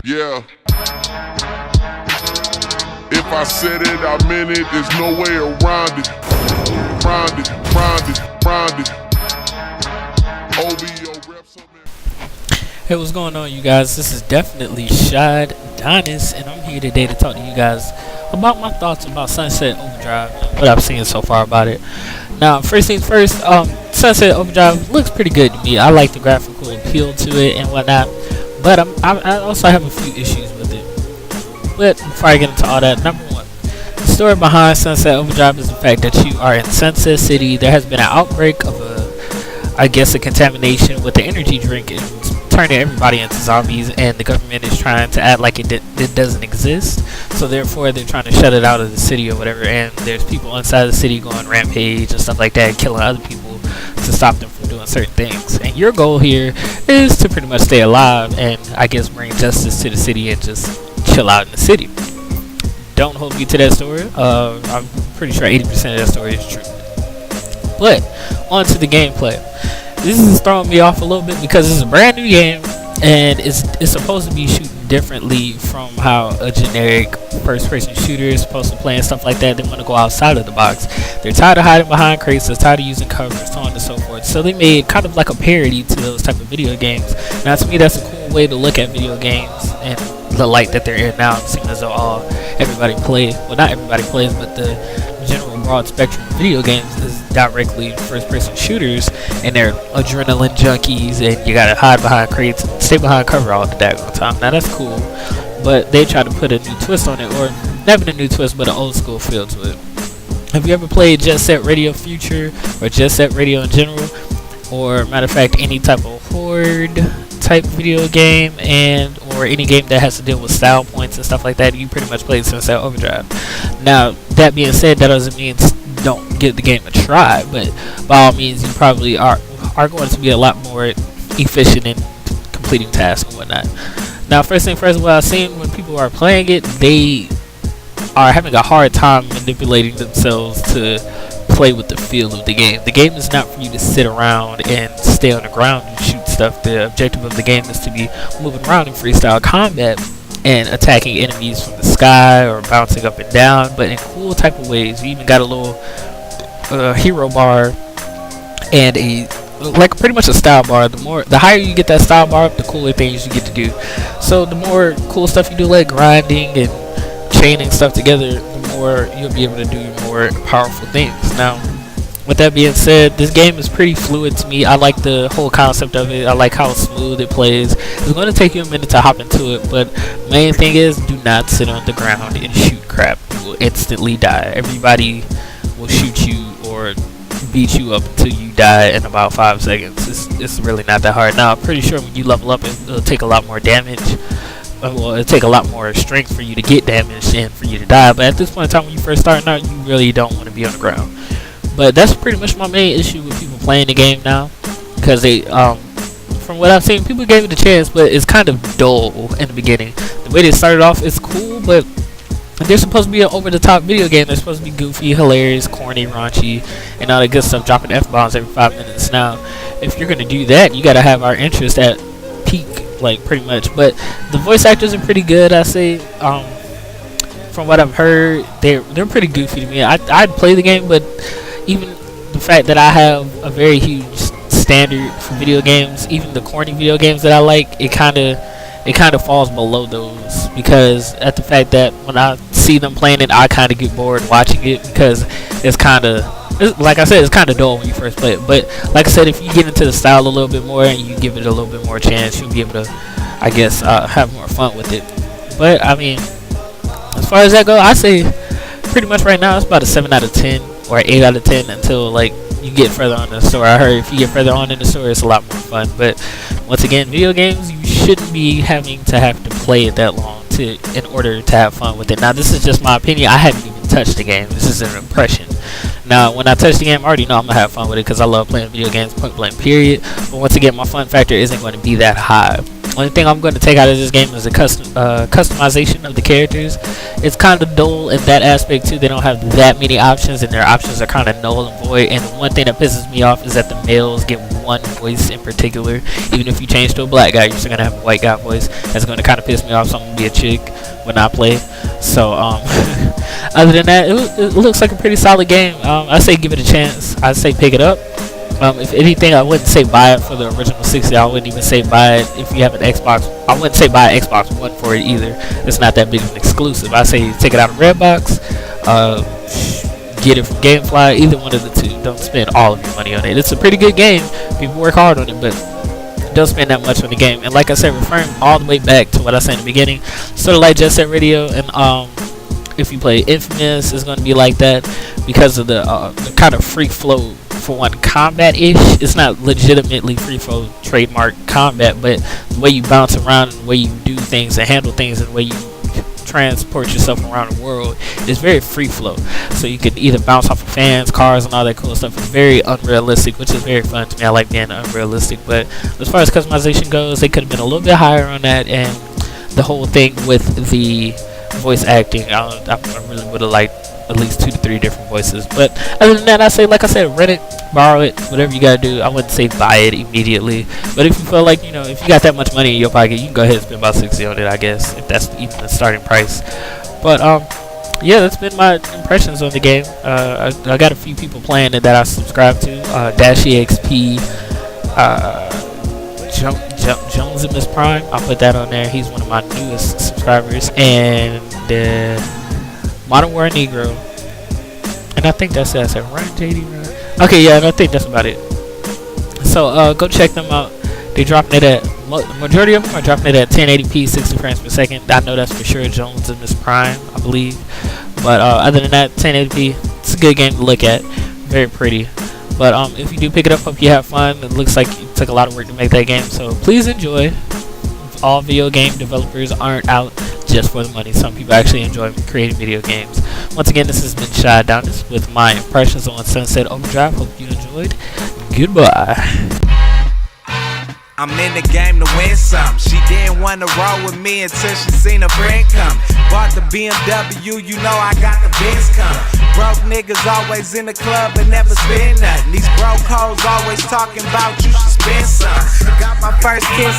Yeah. If I said it, I meant it. There's no way around it. Round it, round it, round it. OVO reps on there. Hey, what's going on, you guys? This is definitely Shad Donis, and I'm here today to talk to you guys about my thoughts about Sunset Overdrive and what I've seen so far about it. Now, first things first, Sunset Overdrive looks pretty good to me. I like the graphical appeal to it and whatnot, but I also have a few issues with it. But before I get into all that, number one, the story behind Sunset Overdrive is the fact that you are in Sunset City. There has been an outbreak of a contamination with the energy drink and turning everybody into zombies, and the government is trying to act like it doesn't exist. So therefore, they're trying to shut it out of the city or whatever. And there's people inside the city going rampage and stuff like that, killing other people to stop them from doing certain things. And your goal here is to pretty much stay alive and I guess bring justice to the city and just chill out in the city. Don't hold me to that story. I'm pretty sure 80% of that story is true. But on to the gameplay. This is throwing me off a little bit because it's a brand new game and it's supposed to be shooting differently from how a generic first-person shooter is supposed to play and stuff like that. They want to go outside of the box. They're tired of hiding behind crates. They're tired of using covers, so on and so forth. So they made kind of like a parody to those type of video games. Now, to me, that's a cool way to look at video games and the light that they're in now. It seems as though everybody plays. Well, not everybody plays, but the general broad spectrum of video games is directly first-person shooters, and they're adrenaline junkies, and you gotta hide behind crates, stay behind cover all the daggone time. Now that's cool, but they try to put a new twist on it, or not even a new twist, but an old school feel to it. Have you ever played Jet Set Radio Future or Jet Set Radio in general, or matter of fact any type of horde type video game, and or any game that has to deal with style points and stuff like that? You pretty much played Sunset Overdrive. Now that being said, that doesn't mean don't give the game a try, but by all means you probably are going to be a lot more efficient in completing tasks and whatnot. Now, first thing first, what I've seen when people are playing it, they are having a hard time manipulating themselves to play with the feel of the game. The game is not for you to sit around and stay on the ground and shoot stuff. The objective of the game is to be moving around in freestyle combat and attacking enemies from the sky or bouncing up and down, but in cool type of ways. You even got a little hero bar and like pretty much a style bar. The higher you get that style bar up, the cooler things you get to do. So the more cool stuff you do, like grinding and chaining stuff together, the more you'll be able to do more powerful things. Now, with that being said, this game is pretty fluid to me. I like the whole concept of it. I like how smooth it plays. It's going to take you a minute to hop into it, but main thing is, do not sit on the ground and shoot crap. You will instantly die. Everybody will shoot you or beat you up until you die in about 5 seconds. It's really not that hard. Now, I'm pretty sure when you level up, it'll take a lot more damage. Well, it'll take a lot more strength for you to get damaged and for you to die. But at this point in time, when you first start out, you really don't want to be on the ground. But that's pretty much my main issue with people playing the game now, because they, from what I've seen, people gave it a chance, but it's kind of dull in the beginning. The way they started off is cool, but they're supposed to be an over-the-top video game. They're supposed to be goofy, hilarious, corny, raunchy, and all that good stuff, dropping F-bombs every 5 minutes. Now, if you're gonna do that, you gotta have our interest at peak, like pretty much. But the voice actors are pretty good, I say. From what I've heard, they're pretty goofy to me. I'd play the game, but even the fact that I have a very huge standard for video games, even the corny video games that I like, it kind of falls below those, because at the fact that when I see them playing it, I kind of get bored watching it, because it's kind of, like I said, it's kind of dull when you first play it. But like I said, if you get into the style a little bit more and you give it a little bit more chance, you'll be able to, I guess, have more fun with it. But I mean, as far as that goes, I say pretty much right now it's about a 7 out of 10 or 8 out of 10 until like you get further on in the story. I heard if you get further on in the story, it's a lot more fun. But once again, video games, you shouldn't be having to play it that long in order to have fun with it. Now, this is just my opinion. I haven't even touched the game. This is an impression. Now, when I touch the game, I already know I'm gonna have fun with it because I love playing video games, point blank, period. But once again, my fun factor isn't going to be that high. Only thing I'm going to take out of this game is the customization of the characters. It's kind of dull in that aspect too. They don't have that many options, and their options are kind of null and void. And one thing that pisses me off is that the males get one voice in particular. Even if you change to a black guy, you're still gonna have a white guy voice. That's going to kind of piss me off. So I'm gonna be a chick when I play. So other than that, it looks like a pretty solid game. I say give it a chance. I say pick it up. If anything, I wouldn't say buy it for the original 60. I wouldn't even say buy it if you have an Xbox. I wouldn't say buy an Xbox One for it either. It's not that big of an exclusive. I say take it out of Redbox, get it from GameFly. Either one of the two. Don't spend all of your money on it. It's a pretty good game. People work hard on it, but don't spend that much on the game. And like I said, referring all the way back to what I said in the beginning, sort of like Jet Set Radio, and if you play Infamous, it's going to be like that because of the kind of free flow. For one, combat-ish. It's not legitimately free flow trademark combat, but the way you bounce around and the way you do things and handle things and the way you transport yourself around the world is very free flow. So you can either bounce off of fans, cars, and all that cool stuff. It's very unrealistic, which is very fun to me. I like being unrealistic, but as far as customization goes, they could have been a little bit higher on that, and the whole thing with the voice acting, I really would have liked at least 2 to 3 different voices. But other than that, I say, like I said, rent it, borrow it, whatever you gotta do. I wouldn't say buy it immediately, but if you feel like, if you got that much money in your pocket, you can go ahead and spend about 60 on it, I guess, if that's even the starting price. But yeah, that's been my impressions on the game. I got a few people playing it that I subscribe to. DashieXP, Jones and Miss Prime, I'll put that on there. He's one of my newest subscribers. And Modern War Negro, and I think that's it. I said Run JD Run. Okay, yeah, and I think that's about it. So go check them out. They're dropping it at majority of them are dropping it at 1080p, 60 frames per second. I know that's for sure. Jones and Miss Prime, I believe. But other than that, 1080p. It's a good game to look at. Very pretty. But if you do pick it up, hope you have fun. It looks like it took a lot of work to make that game, so please enjoy. All video game developers aren't out just for the money. Some people actually enjoy creating video games. Once again, this has been Shy Donis with my impressions on Sunset Overdrive. Hope you enjoyed. Goodbye. I'm in the game to win some. She didn't want to roll with me until she seen a friend come. Bought the BMW, you know I got the Benz come. Broke niggas always in the club and never spend nothing. These broke hoes always talking about you should spend some. Got my first kiss